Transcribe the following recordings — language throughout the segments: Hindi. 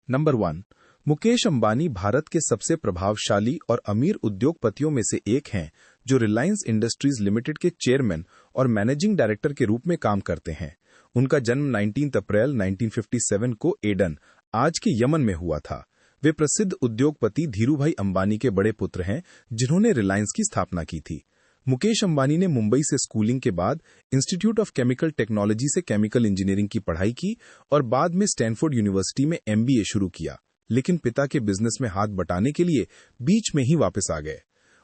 नंबर 1। मुकेश अंबानी भारत के सबसे प्रभावशाली और अमीर उद्योगपतियों में से एक हैं, जो रिलायंस इंडस्ट्रीज लिमिटेड के चेयरमैन और मैनेजिंग डायरेक्टर के रूप में काम करते हैं। उनका जन्म 19 अप्रैल 1957 को एडन, आज के यमन में हुआ था। वे प्रसिद्ध उद्योगपति धीरूभाई अंबानी के बड़े पुत्र हैं, जिन्होंने रिलायंस की स्थापना की थी। मुकेश अंबानी ने मुंबई से स्कूलिंग के बाद इंस्टीट्यूट ऑफ केमिकल टेक्नोलॉजी से केमिकल इंजीनियरिंग की पढ़ाई की और बाद में स्टैनफोर्ड यूनिवर्सिटी में MBA शुरू किया, लेकिन पिता के बिजनेस में हाथ बटाने के लिए बीच में ही वापस आ गए।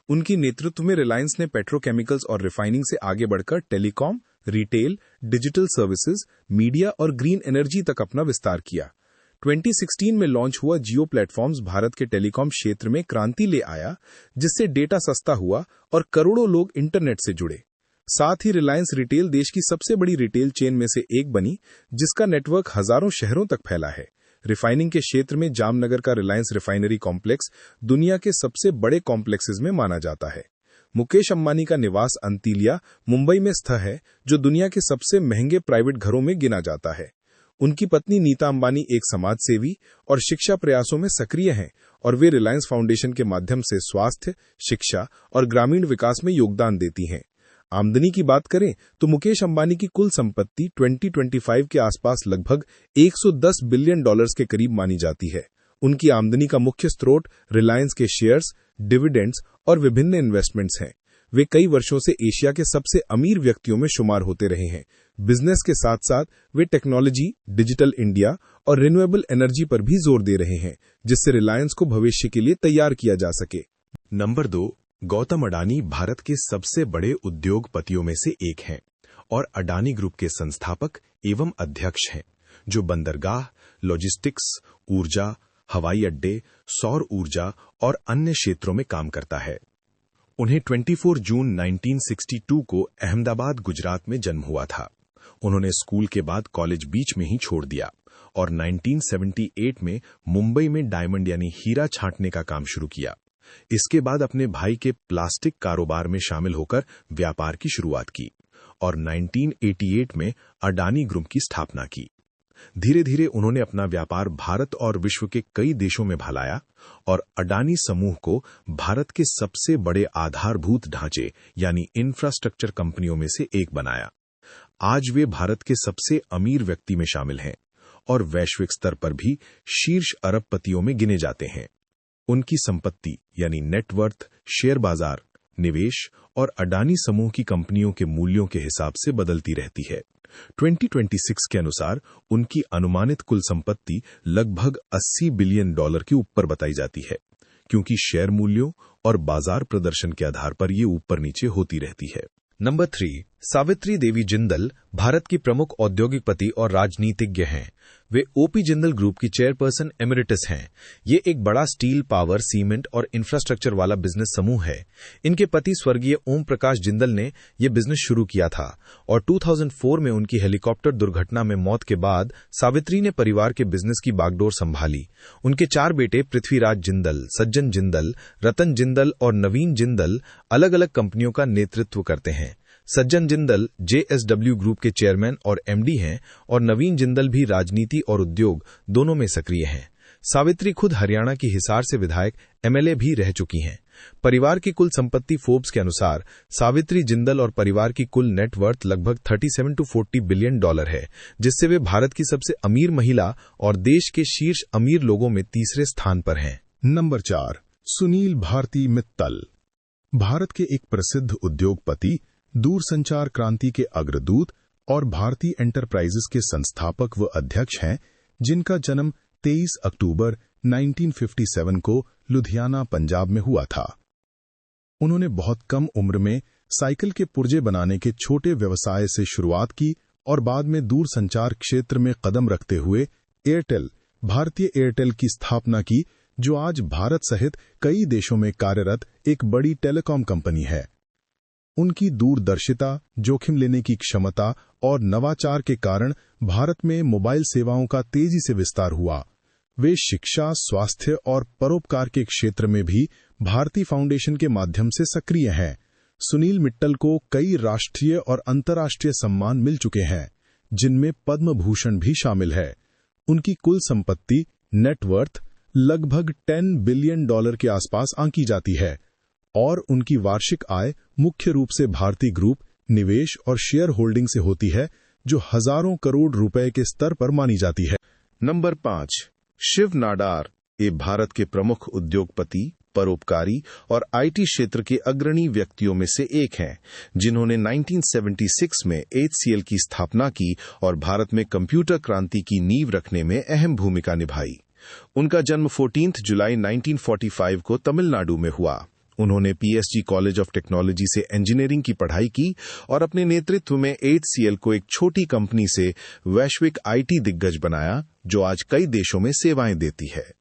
उनकी नेतृत्व में रिलायंस ने पेट्रोकेमिकल्स और रिफाइनिंग से आगे बढ़कर telecom, retail, digital services, media और ग्रीन एनर्जी तक अपना विस्तार किया। 2016 में लॉन्च हुआ जियो प्लेटफॉर्म्स भारत के टेलीकॉम क्षेत्र में क्रांति ले आया, जिससे डेटा सस्ता हुआ और करोड़ों लोग इंटरनेट से जुड़े। साथ ही रिलायंस रिटेल देश की सबसे बड़ी रिटेल चेन में से एक बनी, जिसका नेटवर्क हजारों शहरों तक फैला है। रिफाइनिंग के क्षेत्र में जामनगर का रिलायंस रिफाइनरी कॉम्प्लेक्स दुनिया के सबसे बड़े कॉम्प्लेक्सेस में माना जाता है। मुकेश अंबानी का निवास अंतिलिया, मुंबई में स्थित है, जो दुनिया के सबसे महंगे प्राइवेट घरों में गिना जाता है। उनकी पत्नी नीता अंबानी एक समाजसेवी और शिक्षा प्रयासों में सक्रिय हैं और वे रिलायंस फाउंडेशन के माध्यम से स्वास्थ्य, शिक्षा और ग्रामीण विकास में योगदान देती हैं। आमदनी की बात करें तो मुकेश अंबानी की कुल संपत्ति 2025 के आसपास लगभग $110 बिलियन के करीब मानी जाती है। उनकी आमदनी का मुख्य स्रोत रिलायंस के शेयर्स, डिविडेंड्स और विभिन्न इन्वेस्टमेंट्स हैं। वे कई वर्षों से एशिया के सबसे अमीर व्यक्तियों में शुमार होते रहे हैं। बिजनेस के साथ साथ वे टेक्नोलॉजी, डिजिटल इंडिया और रिन्यूएबल एनर्जी पर भी जोर दे रहे हैं, जिससे रिलायंस को भविष्य के लिए तैयार किया जा सके। नंबर 2। गौतम अडानी भारत के सबसे बड़े उद्योगपतियों में से एक हैं और अडानी ग्रुप के संस्थापक एवं अध्यक्ष हैं, जो बंदरगाह, लॉजिस्टिक्स, ऊर्जा, हवाई अड्डे, सौर ऊर्जा और अन्य क्षेत्रों में काम करता है। उन्हें 24 जून 1962 को अहमदाबाद, गुजरात में जन्म हुआ था। उन्होंने स्कूल के बाद कॉलेज बीच में ही छोड़ दिया और 1978 में मुंबई में डायमंड यानी हीरा छांटने का काम शुरू किया। इसके बाद अपने भाई के प्लास्टिक कारोबार में शामिल होकर व्यापार की शुरुआत की और 1988 में अडानी ग्रुप की स्थापना की। धीरे धीरे उन्होंने अपना व्यापार भारत और विश्व के कई देशों में फैलाया और अडानी समूह को भारत के सबसे बड़े आधारभूत ढांचे यानी इंफ्रास्ट्रक्चर कंपनियों में से एक बनाया। आज वे भारत के सबसे अमीर व्यक्ति में शामिल हैं और वैश्विक स्तर पर भी शीर्ष अरबपतियों में गिने जाते हैं। उनकी संपत्ति यानी नेटवर्थ, शेयर बाजार, निवेश और अडानी समूह की कंपनियों के मूल्यों के हिसाब से बदलती रहती है। 2026 के अनुसार उनकी अनुमानित कुल संपत्ति लगभग $80 बिलियन के ऊपर बताई जाती है, क्योंकि शेयर मूल्यों और बाजार प्रदर्शन के आधार पर ये ऊपर नीचे होती रहती है। नंबर 3। सावित्री देवी जिंदल भारत की प्रमुख औद्योगिकपति और राजनीतिज्ञ हैं। वे ओपी जिंदल ग्रुप की चेयरपर्सन एमिरिटस हैं। ये एक बड़ा स्टील, पावर, सीमेंट और इंफ्रास्ट्रक्चर वाला बिजनेस समूह है। इनके पति स्वर्गीय ओम प्रकाश जिंदल ने यह बिजनेस शुरू किया था और 2004 में उनकी हेलीकॉप्टर दुर्घटना में मौत के बाद सावित्री ने परिवार के बिजनेस की बागडोर संभाली। उनके 4 बेटे पृथ्वीराज जिंदल, सज्जन जिंदल, रतन जिंदल और नवीन जिंदल अलग अलग कंपनियों का नेतृत्व करते हैं। सज्जन जिंदल JSW ग्रुप के चेयरमैन और MD हैं और नवीन जिंदल भी राजनीति और उद्योग दोनों में सक्रिय हैं। सावित्री खुद हरियाणा की हिसार से विधायक MLA भी रह चुकी हैं। परिवार की कुल संपत्ति फोर्ब्स के अनुसार सावित्री जिंदल और परिवार की कुल नेटवर्थ लगभग $37 to $40 बिलियन है, जिससे वे भारत की सबसे अमीर महिला और देश के शीर्ष अमीर लोगों में तीसरे स्थान पर हैं। नंबर 4। सुनील भारती मित्तल भारत के एक प्रसिद्ध उद्योगपति, दूरसंचार क्रांति के अग्रदूत और भारती एंटरप्राइजेस के संस्थापक व अध्यक्ष हैं, जिनका जन्म 23 अक्टूबर 1957 को लुधियाना, पंजाब में हुआ था। उन्होंने बहुत कम उम्र में साइकिल के पुर्जे बनाने के छोटे व्यवसाय से शुरुआत की और बाद में दूरसंचार क्षेत्र में कदम रखते हुए एयरटेल, भारतीय एयरटेल की स्थापना की, जो आज भारत सहित कई देशों में कार्यरत एक बड़ी टेलीकॉम कंपनी है। उनकी दूरदर्शिता, जोखिम लेने की क्षमता और नवाचार के कारण भारत में मोबाइल सेवाओं का तेजी से विस्तार हुआ। वे शिक्षा, स्वास्थ्य और परोपकार के क्षेत्र में भी भारती फाउंडेशन के माध्यम से सक्रिय हैं। सुनील मित्तल को कई राष्ट्रीय और अंतर्राष्ट्रीय सम्मान मिल चुके हैं, जिनमें पद्म भूषण भी शामिल है। उनकी कुल संपत्ति नेटवर्थ लगभग $10 बिलियन के आसपास आंकी जाती है और उनकी वार्षिक आय मुख्य रूप से भारतीय ग्रुप, निवेश और शेयर होल्डिंग से होती है, जो हजारों करोड़ रुपए के स्तर पर मानी जाती है। नंबर 5, शिव नाडार, ये भारत के प्रमुख उद्योगपति, परोपकारी और आईटी क्षेत्र के अग्रणी व्यक्तियों में से एक हैं, जिन्होंने 1976 में HCL की स्थापना की और भारत में कंप्यूटर क्रांति की नींव रखने में अहम भूमिका निभाई। उनका जन्म 14 जुलाई 1945 को तमिलनाडु में हुआ। उन्होंने PSG कॉलेज ऑफ टेक्नोलॉजी से इंजीनियरिंग की पढ़ाई की और अपने नेतृत्व में HCL को एक छोटी कंपनी से वैश्विक IT दिग्गज बनाया, जो आज कई देशों में सेवाएं देती है।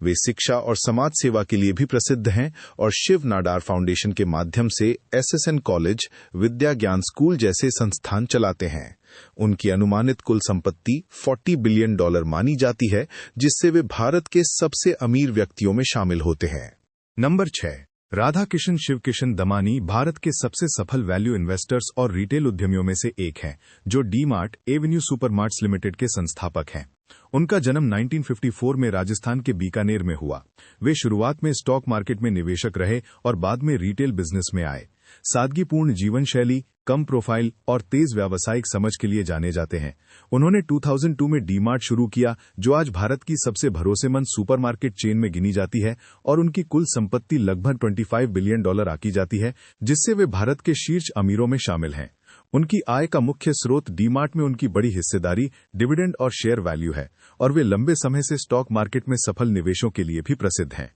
वे शिक्षा और समाज सेवा के लिए भी प्रसिद्ध हैं और शिव नाडार फाउंडेशन के माध्यम से SSN कॉलेज, विद्या ज्ञान स्कूल जैसे संस्थान चलाते हैं। उनकी अनुमानित कुल संपत्ति $40 बिलियन मानी जाती है, जिससे वे भारत के सबसे अमीर व्यक्तियों में शामिल होते हैं। नंबर 6, राधा किशन शिव किशन दमानी भारत के सबसे सफल वैल्यू इन्वेस्टर्स और रिटेल उद्यमियों में से एक हैं, जो डी-मार्ट एवेन्यू सुपरमार्ट्स लिमिटेड के संस्थापक हैं। उनका जन्म 1954 में राजस्थान के बीकानेर में हुआ। वे शुरुआत में स्टॉक मार्केट में निवेशक रहे और बाद में रिटेल बिजनेस में आए। सादगीपूर्ण जीवन शैली, कम प्रोफाइल और तेज व्यावसायिक समझ के लिए जाने जाते हैं। उन्होंने 2002 में डी-मार्ट शुरू किया, जो आज भारत की सबसे भरोसेमंद सुपरमार्केट चेन में गिनी जाती है और उनकी कुल संपत्ति लगभग $25 बिलियन आकी जाती है, जिससे वे भारत के शीर्ष अमीरों में शामिल हैं। उनकी आय का मुख्य स्रोत डी-मार्ट में उनकी बड़ी हिस्सेदारी, डिविडेंड और शेयर वैल्यू है और वे लंबे समय से स्टॉक मार्केट में सफल निवेशों के लिए भी प्रसिद्ध हैं।